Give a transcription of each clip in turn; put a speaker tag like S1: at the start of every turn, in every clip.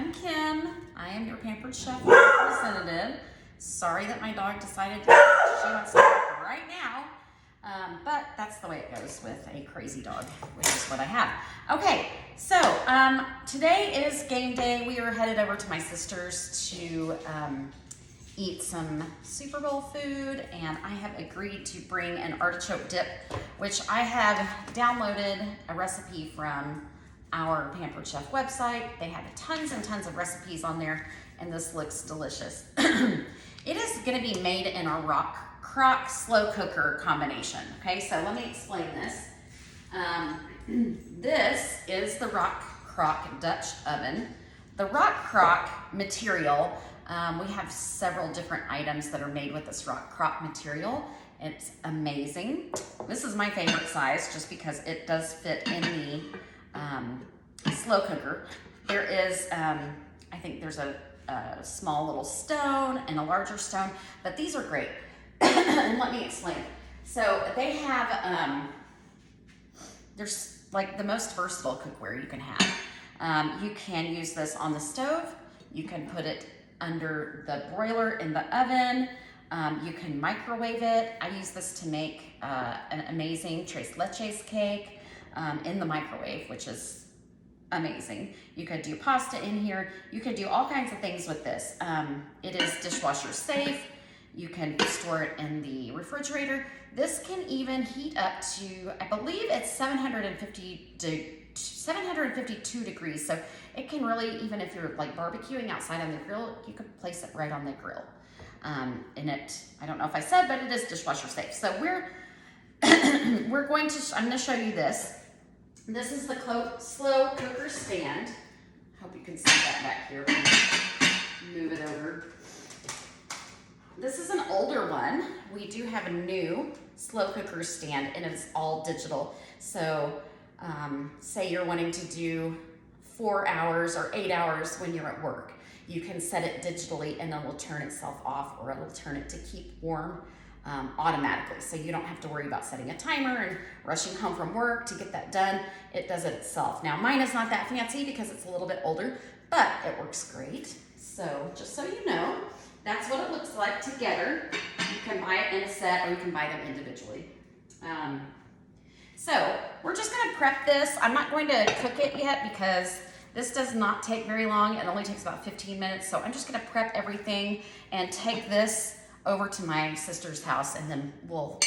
S1: I'm Kim. I am your Pampered Chef representative. Sorry that my dog decided she wants to work right now, but that's the way it goes with a crazy dog, which is what I have. Okay, so today is game day. We are headed over to my sister's to eat some Super Bowl food, and I have agreed to bring an artichoke dip, which I have downloaded a recipe from our Pampered Chef website. They have tons and tons of recipes on there, and this looks delicious. It is gonna be made in a rock crock slow cooker combination. Okay, so let me explain this. This is the rock crock Dutch oven. The rock crock material, we have several different items that are made with this rock crock material. It's amazing. This is my favorite size just because it does fit in the slow cooker. There is, I think there's a small little stone and a larger stone, but these are great. And let me explain. So they have, there's like the most versatile cookware you can have. You can use this on the stove. You can put it under the broiler in the oven. You can microwave it. I use this to make an amazing tres leches cake in the microwave, which is amazing. You could do pasta in here. You could do all kinds of things with this. It is dishwasher safe. You can store it in the refrigerator. This can even heat up to, I believe it's 752 degrees. So it can really, even if you're like barbecuing outside on the grill, you could place it right on the grill. And it, I don't know if I said, but it is dishwasher safe. So I'm going to show you this. This is the slow cooker stand. Hope you can see that back here. Move it over. This is an older one. We do have a new slow cooker stand, and it's all digital. So say you're wanting to do 4 hours or 8 hours when you're at work. You can set it digitally and it will turn itself off, or it'll turn it to keep warm automatically. So you don't have to worry about setting a timer and rushing home from work to get that done. It does it itself. Now mine is not that fancy because it's a little bit older, but it works great. So just so you know, that's what it looks like together. You can buy it in a set or you can buy them individually. So we're just gonna prep this. I'm not going to cook it yet because this does not take very long. It only takes about 15 minutes. So I'm just gonna prep everything and take this over to my sister's house, and then we'll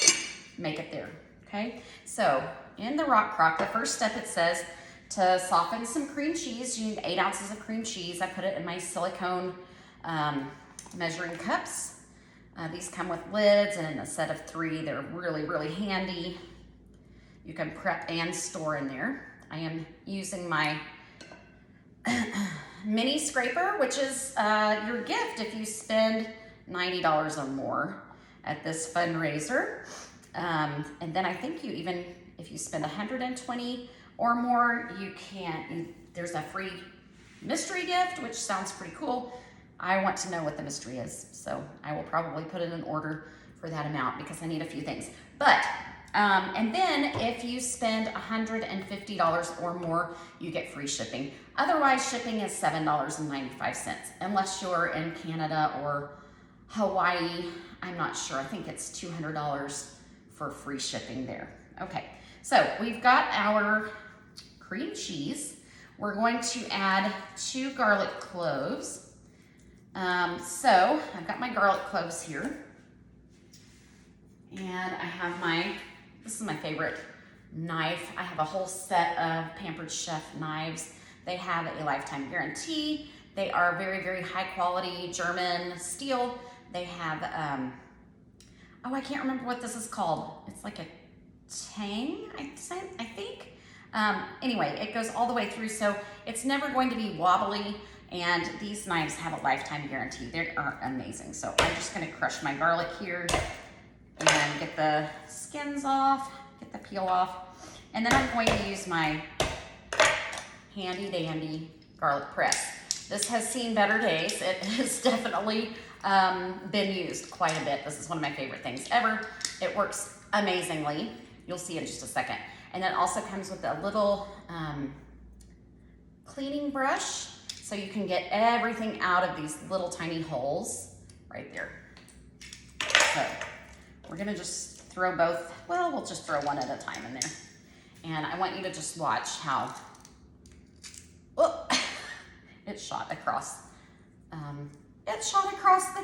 S1: make it there, okay? So in the rock crock, the first step, it says to soften some cream cheese. You need 8 ounces of cream cheese. I put it in my silicone measuring cups. These come with lids and in a set of 3. They're really, really handy. You can prep and store in there. I am using my mini scraper, which is your gift if you spend $90 or more at this fundraiser. And then I think you even, if you spend $120 or more, there's a free mystery gift, which sounds pretty cool. I want to know what the mystery is, so I will probably put in an order for that amount because I need a few things. But, and then if you spend $150 or more, you get free shipping. Otherwise, shipping is $7.95, unless you're in Canada or Hawaii. I'm not sure. I think it's $200 for free shipping there. Okay, so we've got our cream cheese. We're going to add 2 garlic cloves. So I've got my garlic cloves here, and I have this is my favorite knife. I have a whole set of Pampered Chef knives. They have a lifetime guarantee. They are very, very high quality German steel. They have, oh, I can't remember what this is called. It's like a tang, I think. Anyway, it goes all the way through, so it's never going to be wobbly, and these knives have a lifetime guarantee. They are amazing. So I'm just gonna crush my garlic here and get the skins off, get the peel off, and then I'm going to use my handy dandy garlic press. This has seen better days. It has definitely been used quite a bit. This is one of my favorite things ever. It works amazingly. You'll see in just a second. And it also comes with a little cleaning brush. so you can get everything out of these little tiny holes right there. So we're gonna just throw both, well, we'll just throw one at a time in there. And I want you to just watch how, oh, it shot across the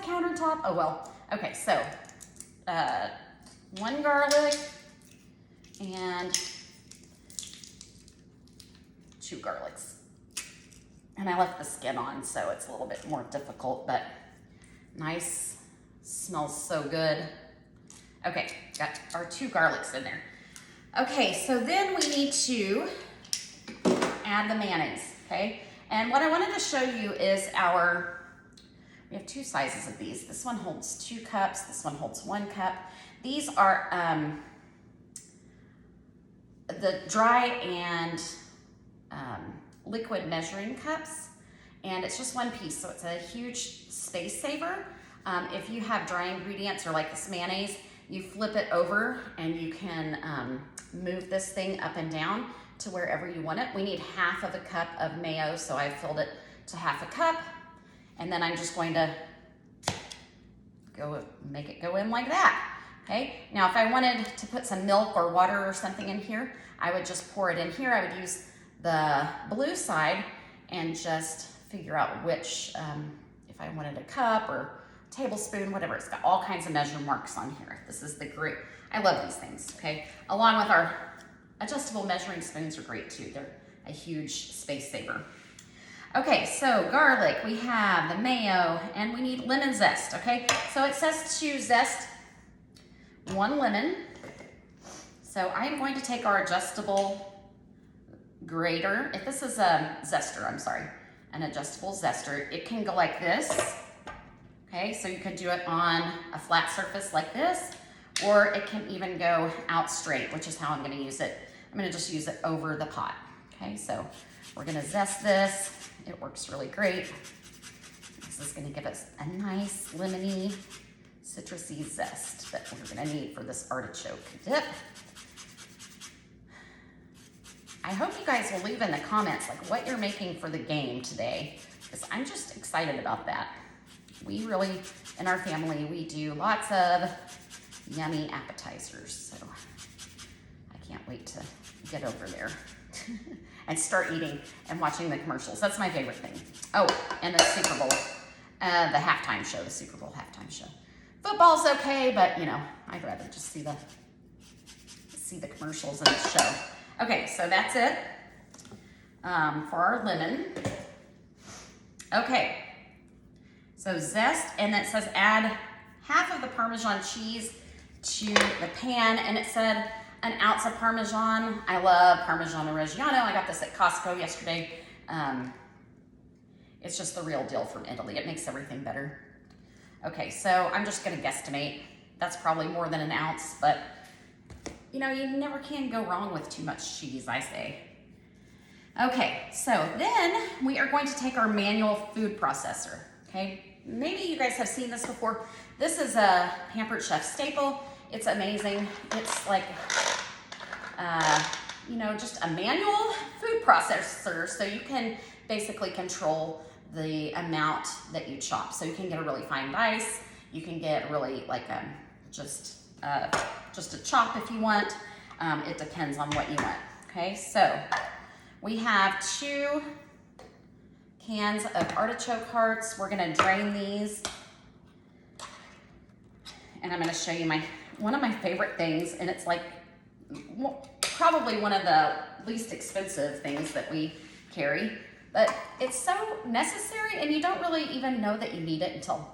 S1: countertop. Oh well. Okay, so 1 garlic and 2 garlics. And I left the skin on, so it's a little bit more difficult, but nice. Smells so good. Okay, got our 2 garlics in there. Okay, so then we need to add the mayonnaise, okay? And what I wanted to show you is we have 2 sizes of these. This one holds 2 cups, this one holds 1 cup. These are the dry and liquid measuring cups, and it's just 1 piece, so it's a huge space saver. If you have dry ingredients or like this mayonnaise, you flip it over and you can move this thing up and down to wherever you want it. We need 1/2 cup of mayo, so I filled it to 1/2 cup. And then I'm just going to make it go in like that, okay? Now, if I wanted to put some milk or water or something in here, I would just pour it in here. I would use the blue side and just figure out which, if I wanted a cup or tablespoon, whatever. It's got all kinds of measure marks on here. This is the great, I love these things, okay? Along with our adjustable measuring spoons are great too. They're a huge space saver. Okay, so garlic, we have the mayo, and we need lemon zest, okay? So it says to zest 1 lemon. So I'm going to take our adjustable grater. If this is a zester, I'm sorry, an adjustable zester, it can go like this. Okay, so you could do it on a flat surface like this, or it can even go out straight, which is how I'm gonna use it. I'm gonna just use it over the pot. Okay, so we're gonna zest this. It works really great. This is gonna give us a nice lemony, citrusy zest that we're gonna need for this artichoke dip. I hope you guys will leave in the comments like what you're making for the game today, because I'm just excited about that. We really, in our family, we do lots of yummy appetizers, so I can't wait to get over there and start eating and watching the commercials. That's my favorite thing. Oh, and the Super Bowl, the halftime show, the Super Bowl halftime show. Football's okay, but you know, I'd rather just see the commercials and the show. Okay, so that's it for our lemon. Okay. So zest, and it says add 1/2 of the Parmesan cheese to the pan, and it said 1 ounce of Parmesan. I love Parmigiano Reggiano. I got this at Costco yesterday. It's just the real deal from Italy. It makes everything better. Okay, so I'm just gonna guesstimate. That's probably more than 1 ounce, but you know, you never can go wrong with too much cheese, I say. Okay, so then we are going to take our manual food processor, okay? Maybe you guys have seen this before. This is a Pampered Chef staple. It's amazing. It's like, you know, just a manual food processor. So you can basically control the amount that you chop. So you can get a really fine dice. You can get really like just a chop if you want. It depends on what you want. Okay, so we have 2 cans of artichoke hearts. We're gonna drain these. And I'm gonna show you one of my favorite things, and it's like probably one of the least expensive things that we carry, but it's so necessary, and you don't really even know that you need it until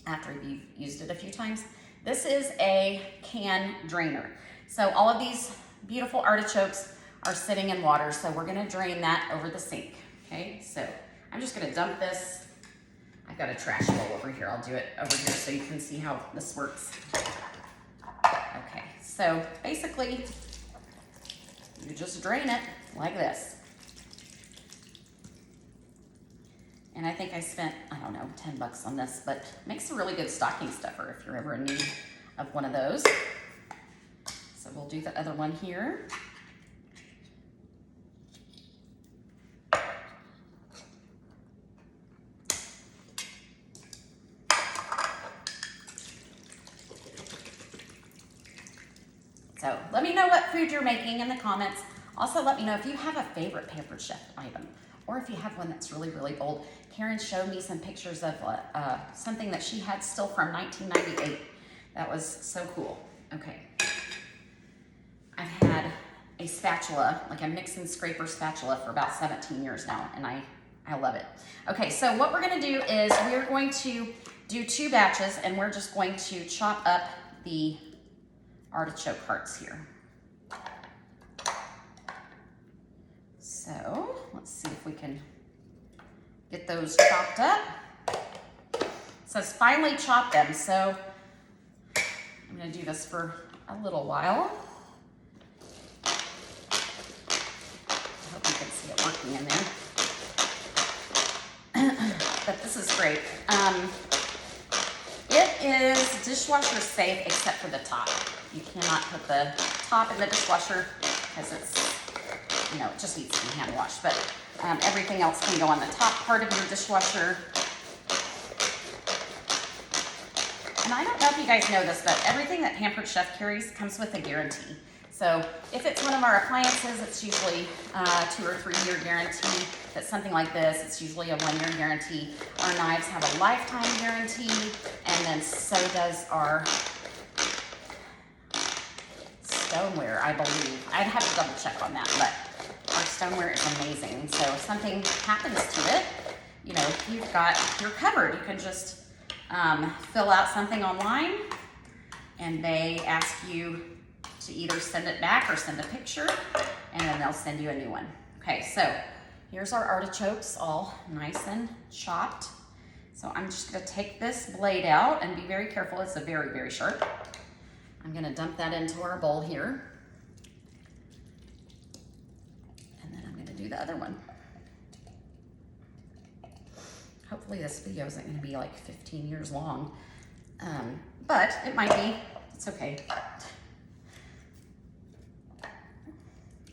S1: after you've used it a few times. This is a can drainer. So all of these beautiful artichokes are sitting in water, so we're gonna drain that over the sink, okay? So I'm just gonna dump this. I've got a trash bowl over here. I'll do it over here so you can see how this works. Okay, so basically, you just drain it like this. And I think I spent, I don't know, 10 bucks on this, but it makes a really good stocking stuffer if you're ever in need of one of those. So we'll do the other one here. let me know what food you're making in the comments. Also, let me know if you have a favorite Pampered Chef item, or if you have one that's really, really old. Karen showed me some pictures of something that she had still from 1998. That was so cool. Okay. I've had a spatula, like a mix and scraper spatula, for about 17 years now, and I love it. Okay, so what we're gonna do is we're going to do 2 batches, and we're just going to chop up the artichoke hearts here. So let's see if we can get those chopped up. It says finally chop them, so I'm gonna do this for a little while. I hope you can see it working in there. But this is great. It is dishwasher safe except for the top. You cannot put the top in the dishwasher because it's, you know, it just needs to be hand washed. But everything else can go on the top part of your dishwasher. And I don't know if you guys know this, but everything that Pampered Chef carries comes with a guarantee. So if it's one of our appliances, it's usually a 2 or 3 year guarantee. If it's something like this, it's usually a 1 year guarantee. Our knives have a lifetime guarantee, and then so does our stoneware, I believe. I'd have to double check on that, but our stoneware is amazing. So if something happens to it, you know, you're covered. You can just fill out something online, and they ask you to either send it back or send a picture, and then they'll send you a new one. Okay, so here's our artichokes all nice and chopped. So I'm just gonna take this blade out and be very careful. It's a very, very sharp. I'm gonna dump that into our bowl here. And then I'm gonna do the other one. Hopefully this video isn't gonna be like 15 years long, but it might be, it's okay.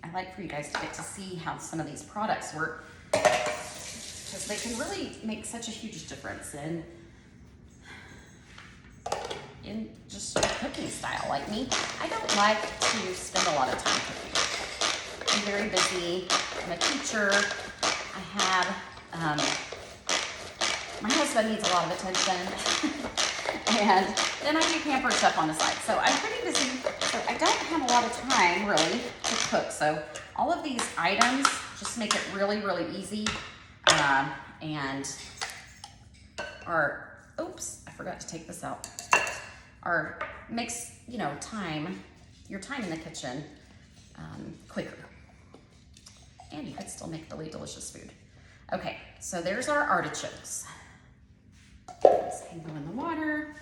S1: I like for you guys to get to see how some of these products work, because they can really make such a huge difference in just your cooking style. Like me, I don't like to spend a lot of time cooking. I'm very busy. I'm a teacher. I have, my husband needs a lot of attention. And then I do Pampered Chef on the side. So I'm pretty busy, so I don't have a lot of time really to cook. So all of these items just make it really, really easy. And our, oops, I forgot to take this out. Our makes, you know, your time in the kitchen quicker. And you could still make really delicious food. Okay, so there's our artichokes. This can go in the water.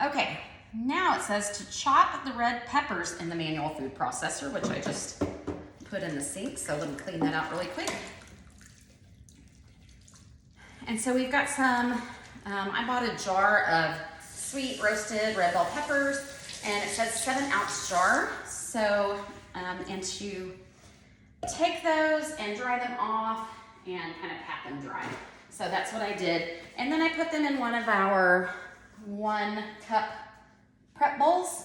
S1: Okay, now it says to chop the red peppers in the manual food processor, which I just put in the sink. So let me clean that out really quick. And so we've got some, I bought a jar of sweet roasted red bell peppers, and it says 7-ounce jar. So, and to take those and dry them off and kind of pat them dry. So that's what I did. And then I put them in one of our 1-cup prep bowls.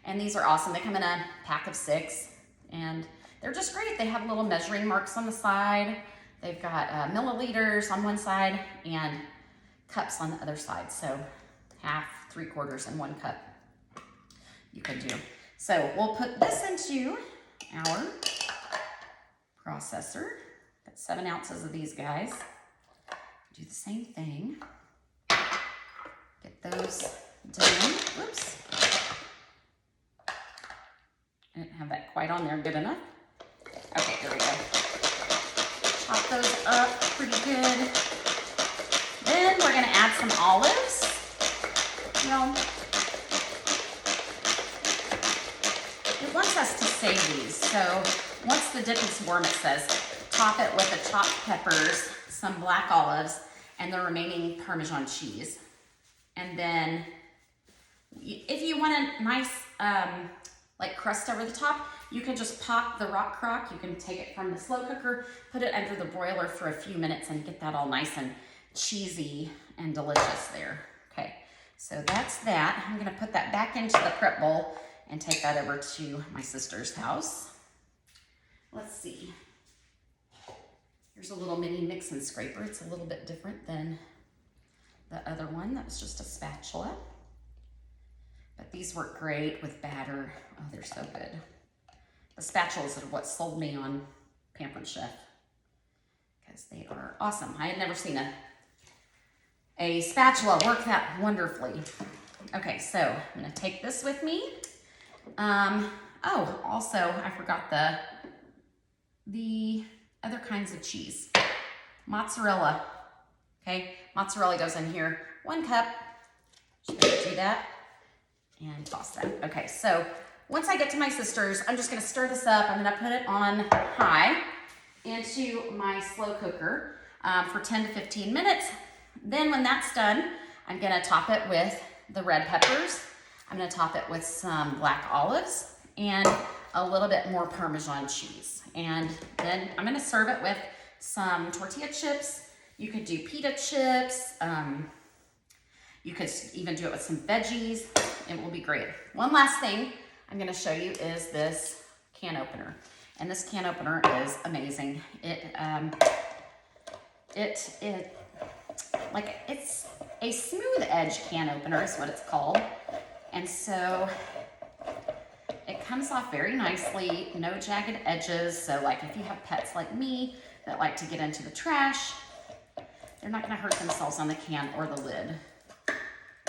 S1: And these are awesome. They come in a pack of 6, and they're just great. They have little measuring marks on the side. They've got milliliters on one side and cups on the other side. So half, 3/4, and 1 cup you can do. So we'll put this into our processor. Got 7 ounces of these guys. Do the same thing. Get those done. Whoops. I didn't have that quite on there good enough. Okay, here we go. Chop those up pretty good. Then we're gonna add some olives. Well, it wants us to save these. So once the dip is warm, it says top it with the chopped peppers, some black olives, and the remaining Parmesan cheese. And then if you want a nice like crust over the top, you can just pop the rock crock. You can take it from the slow cooker, put it under the broiler for a few minutes, and get that all nice and cheesy and delicious there. Okay, so that's that. I'm gonna put that back into the prep bowl, and take that over to my sister's house. Let's see. Here's a little mini mix and scraper. It's a little bit different than the other one. That was just a spatula. But these work great with batter. Oh, they're so good. The spatulas are what sold me on Pampered Chef, because they are awesome. I had never seen a spatula work that wonderfully. Okay, so I'm gonna take this with me. Oh, also, I forgot the other kinds of cheese. Mozzarella, okay? Mozzarella goes in here. 1 cup, just gonna do that and toss that. Okay, so once I get to my sister's, I'm just gonna stir this up. I'm gonna put it on high into my slow cooker for 10 to 15 minutes. Then when that's done, I'm gonna top it with the red peppers. I'm gonna top it with some black olives and a little bit more Parmesan cheese. And then I'm gonna serve it with some tortilla chips. You could do pita chips. You could even do it with some veggies. It will be great. One last thing I'm gonna show you is this can opener. And this can opener is amazing. It's a smooth edge can opener is what it's called. And so it comes off very nicely, no jagged edges. So like if you have pets like me that like to get into the trash, they're not gonna hurt themselves on the can or the lid.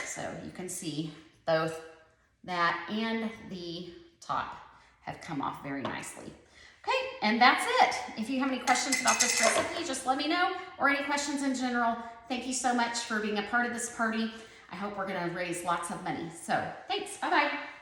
S1: So you can see both that and the top have come off very nicely. Okay, and that's it. If you have any questions about this recipe, just let me know, or any questions in general. Thank you so much for being a part of this party. I hope we're gonna raise lots of money. So thanks, bye-bye.